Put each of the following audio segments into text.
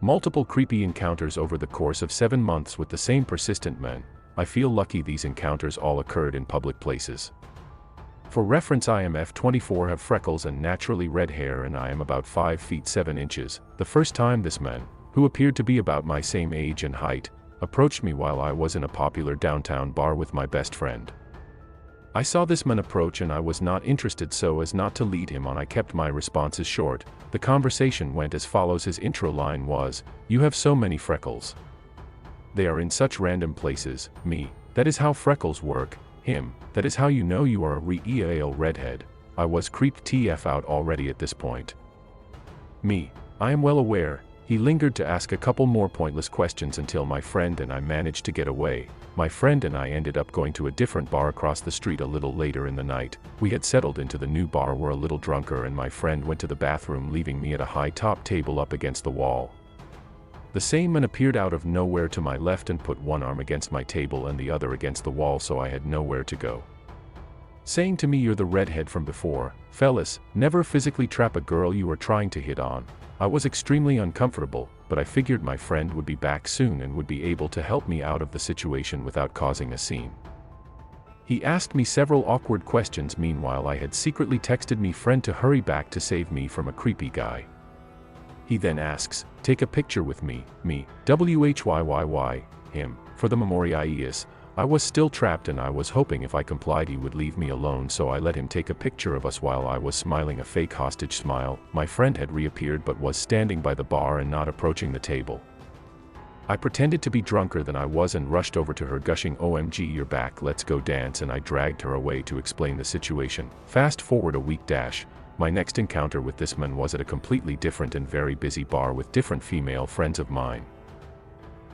Multiple creepy encounters over the course of 7 months with the same persistent men. I feel lucky these encounters all occurred in public places. For reference, I am F24, have freckles and naturally red hair, and I am about 5 feet 7 inches. The first time this man, who appeared to be about my same age and height, approached me while I was in a popular downtown bar with my best friend. I saw this man approach and I was not interested, so as not to lead him on I kept my responses short. The conversation went as follows. His intro line was, "You have so many freckles. They are in such random places." Me, "That is how freckles work." Him, "That is how you know you are a real redhead." I was creeped TF out already at this point. Me, "I am well aware." He lingered to ask a couple more pointless questions until my friend and I managed to get away. My friend and I ended up going to a different bar across the street a little later in the night. We had settled into the new bar, were a little drunker, and my friend went to the bathroom, leaving me at a high-top table up against the wall. The same man appeared out of nowhere to my left and put one arm against my table and the other against the wall, so I had nowhere to go. Saying to me, "You're the redhead from before. Fellas, never physically trap a girl you were trying to hit on." I was extremely uncomfortable, but I figured my friend would be back soon and would be able to help me out of the situation without causing a scene. He asked me several awkward questions. Meanwhile, I had secretly texted my friend to hurry back to save me from a creepy guy. He then asks, "Take a picture with me." Me, "WHYYY." Him, "For the memorias." I was still trapped and I was hoping if I complied he would leave me alone, so I let him take a picture of us while I was smiling a fake hostage smile. My friend had reappeared but was standing by the bar and not approaching the table. I pretended to be drunker than I was and rushed over to her, gushing, "OMG, you're back, let's go dance," and I dragged her away to explain the situation. Fast forward a week dash. My next encounter with this man was at a completely different and very busy bar with different female friends of mine.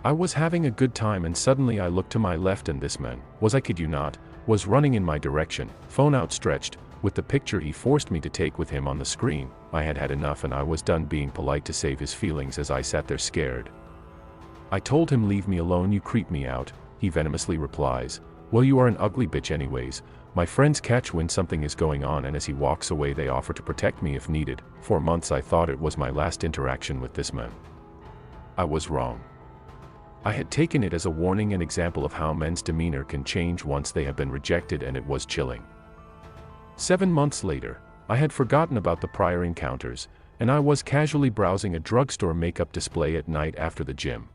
I was having a good time and suddenly I looked to my left and this man, I kid you not, was running in my direction, phone outstretched, with the picture he forced me to take with him on the screen. I had had enough and I was done being polite to save his feelings as I sat there scared. I told him, "Leave me alone, you creep me out." He venomously replies, "Well, you are an ugly bitch anyways." My friends catch when something is going on, and as he walks away they offer to protect me if needed. For months I thought it was my last interaction with this man. I was wrong. I had taken it as a warning, an example of how men's demeanor can change once they have been rejected, and it was chilling. 7 months later, I had forgotten about the prior encounters, and I was casually browsing a drugstore makeup display at night after the gym.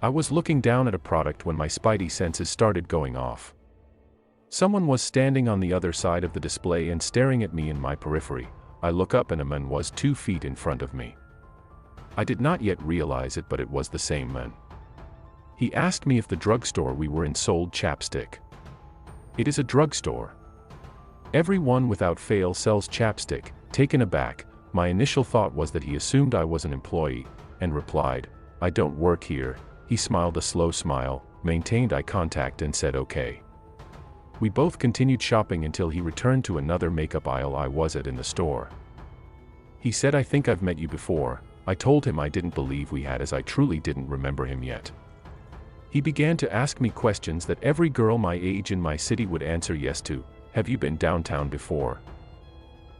I was looking down at a product when my spidey senses started going off. Someone was standing on the other side of the display and staring at me in my periphery. I look up and a man was 2 feet in front of me. I did not yet realize it, but it was the same man. He asked me if the drugstore we were in sold chapstick. "It is a drugstore. Everyone without fail sells chapstick." Taken aback, my initial thought was that he assumed I was an employee, and replied, "I don't work here." He smiled a slow smile, maintained eye contact and said okay. We both continued shopping until he returned to another makeup aisle I was at in the store. He said, "I think I've met you before." I told him I didn't believe we had, as I truly didn't remember him yet. He began to ask me questions that every girl my age in my city would answer yes to. "Have you been downtown before?"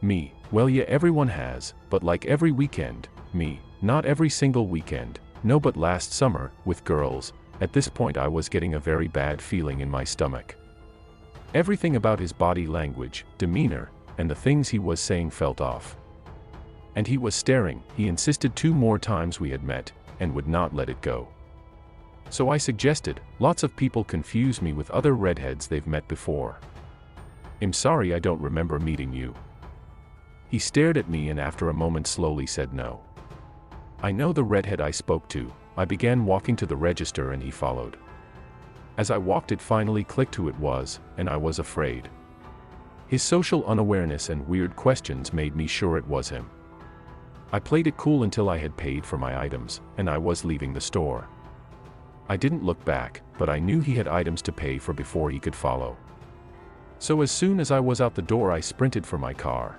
Me, "Well, yeah, everyone has, but like every weekend." Me, "Not every single weekend." "No, but last summer, with girls." At this point I was getting a very bad feeling in my stomach. Everything about his body language, demeanor, and the things he was saying felt off. And he was staring. He insisted 2 more times we had met, and would not let it go. So I suggested, "Lots of people confuse me with other redheads they've met before. I'm sorry, I don't remember meeting you." He stared at me and after a moment slowly said no. "I know the redhead I spoke to." I began walking to the register and he followed. As I walked, it finally clicked who it was, and I was afraid. His social unawareness and weird questions made me sure it was him. I played it cool until I had paid for my items, and I was leaving the store. I didn't look back, but I knew he had items to pay for before he could follow. So as soon as I was out the door I sprinted for my car.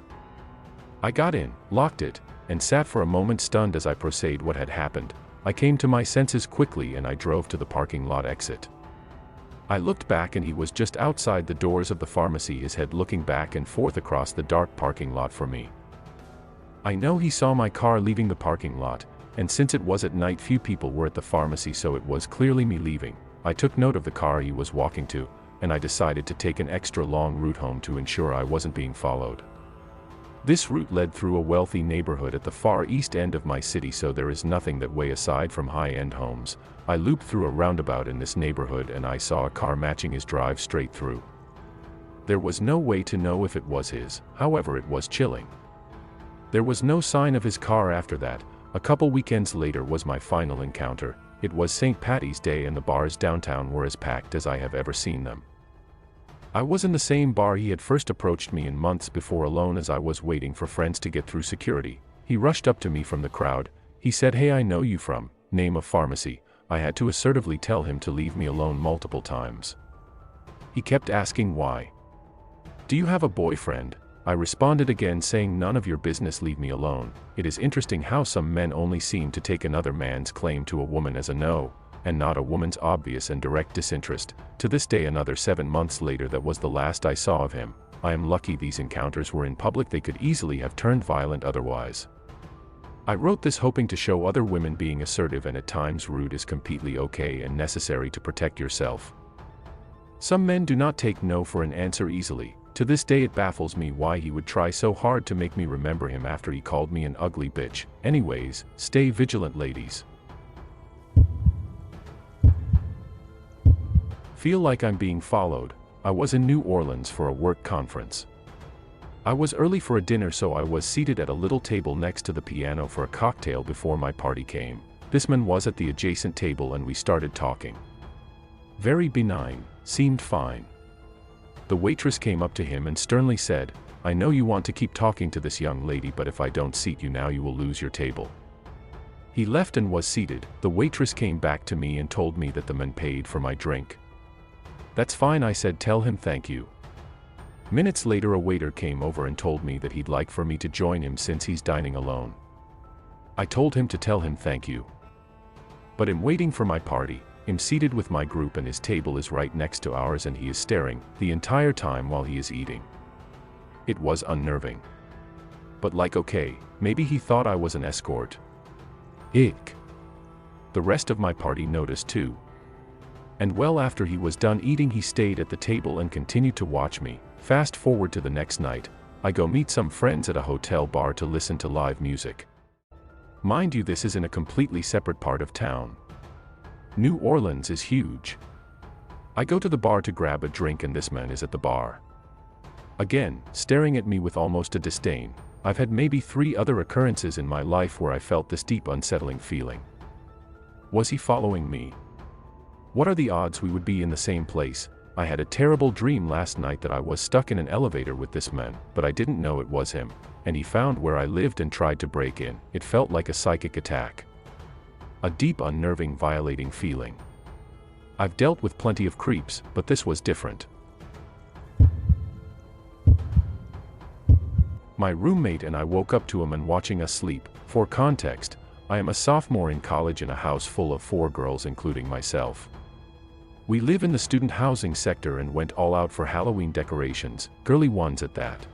I got in, locked it, and sat for a moment stunned as I processed what had happened. I came to my senses quickly and I drove to the parking lot exit. I looked back and he was just outside the doors of the pharmacy, his head looking back and forth across the dark parking lot for me. I know he saw my car leaving the parking lot. and since it was at night few people were at the pharmacy, so it was clearly me leaving. I took note of the car he was walking to, and I decided to take an extra long route home to ensure I wasn't being followed. This route led through a wealthy neighborhood at the far east end of my city, so there is nothing that way aside from high-end homes. I looped through a roundabout in this neighborhood and I saw a car matching his drive straight through. There was no way to know if it was his, however it was chilling. There was no sign of his car after that. A couple weekends later was my final encounter. It was St. Paddy's Day and the bars downtown were as packed as I have ever seen them. I was in the same bar he had first approached me in months before, alone as I was waiting for friends to get through security. He rushed up to me from the crowd. He said, "Hey, I know you from name of pharmacy." I had to assertively tell him to leave me alone multiple times. He kept asking why. "Do you have a boyfriend?" I responded again, saying, "None of your business, leave me alone." It is interesting how some men only seem to take another man's claim to a woman as a no, and not a woman's obvious and direct disinterest. To this day, another 7 months later, that was the last I saw of him. I am lucky these encounters were in public. They could easily have turned violent otherwise. I wrote this hoping to show other women being assertive and at times rude is completely okay and necessary to protect yourself. Some men do not take no for an answer easily. To this day it baffles me why he would try so hard to make me remember him after he called me an ugly bitch. Anyways, stay vigilant, ladies. Feel like I'm being followed. I was in New Orleans for a work conference. I was early for a dinner, so I was seated at a little table next to the piano for a cocktail before my party came. This man was at the adjacent table and we started talking. Very benign, seemed fine. The waitress came up to him and sternly said, "I know you want to keep talking to this young lady, but if I don't seat you now, you will lose your table." He left and was seated. The waitress came back to me and told me that the man paid for my drink. "That's fine," I said, "tell him thank you." Minutes later, a waiter came over and told me that he'd like for me to join him since he's dining alone. I told him to tell him thank you. But I'm waiting for my party. I'm seated with my group and his table is right next to ours and he is staring the entire time while he is eating. It was unnerving. But like, okay, maybe he thought I was an escort. Ick. The rest of my party noticed too. And well, after he was done eating, he stayed at the table and continued to watch me. Fast forward to the next night, I go meet some friends at a hotel bar to listen to live music. Mind you, this is in a completely separate part of town. New Orleans is huge. I go to the bar to grab a drink and this man is at the bar. Again, staring at me with almost a disdain. I've had maybe 3 other occurrences in my life where I felt this deep unsettling feeling. Was he following me? What are the odds we would be in the same place? I had a terrible dream last night that I was stuck in an elevator with this man, but I didn't know it was him, and he found where I lived and tried to break in. It felt like a psychic attack. A deep, unnerving, violating feeling. I've dealt with plenty of creeps, but this was different. My roommate and I woke up to a man watching us sleep. For context, I am a sophomore in college in a house full of 4 girls including myself. We live in the student housing sector and went all out for Halloween decorations, girly ones at that.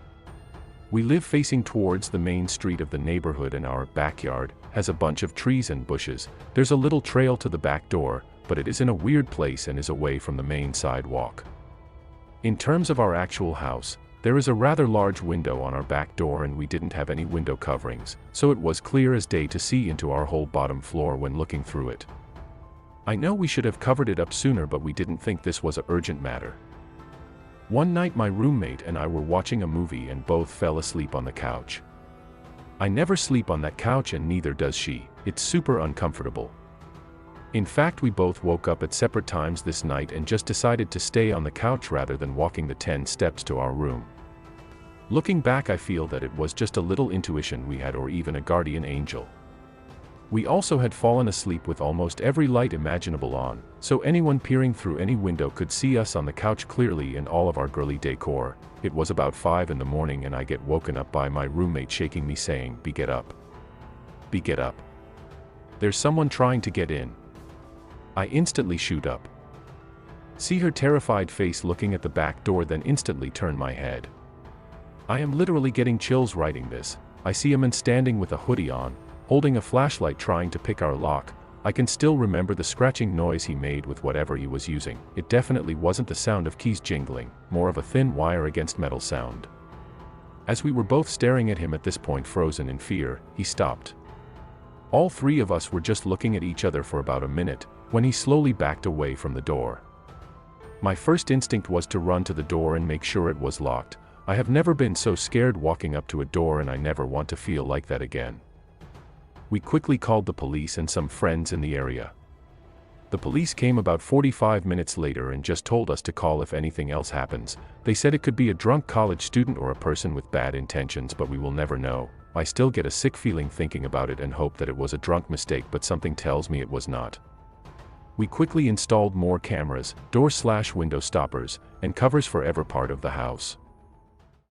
We live facing towards the main street of the neighborhood and our backyard has a bunch of trees and bushes. There's a little trail to the back door, but it is in a weird place and is away from the main sidewalk. In terms of our actual house, there is a rather large window on our back door and we didn't have any window coverings, so it was clear as day to see into our whole bottom floor when looking through it. I know we should have covered it up sooner, but we didn't think this was an urgent matter. One night my roommate and I were watching a movie and both fell asleep on the couch. I never sleep on that couch and neither does she. It's super uncomfortable. In fact, we both woke up at separate times this night and just decided to stay on the couch rather than walking the 10 steps to our room. Looking back, I feel that it was just a little intuition we had, or even a guardian angel. We also had fallen asleep with almost every light imaginable on, so anyone peering through any window could see us on the couch clearly and all of our girly decor. It was about 5 in the morning and I get woken up by my roommate shaking me saying, "Be get up. Be get up. There's someone trying to get in." I instantly shoot up. See her terrified face looking at the back door, then instantly turn my head. I am literally getting chills writing this. I see a man standing with a hoodie on, holding a flashlight trying to pick our lock. I can still remember the scratching noise he made with whatever he was using. It definitely wasn't the sound of keys jingling, more of a thin wire against metal sound. As we were both staring at him at this point frozen in fear, he stopped. All three of us were just looking at each other for about a minute, when he slowly backed away from the door. My first instinct was to run to the door and make sure it was locked. I have never been so scared walking up to a door, and I never want to feel like that again. We quickly called the police and some friends in the area. The police came about 45 minutes later and just told us to call if anything else happens. They said it could be a drunk college student or a person with bad intentions, but we will never know. I still get a sick feeling thinking about it and hope that it was a drunk mistake, but something tells me it was not. We quickly installed more cameras, door/window stoppers, and covers for every part of the house.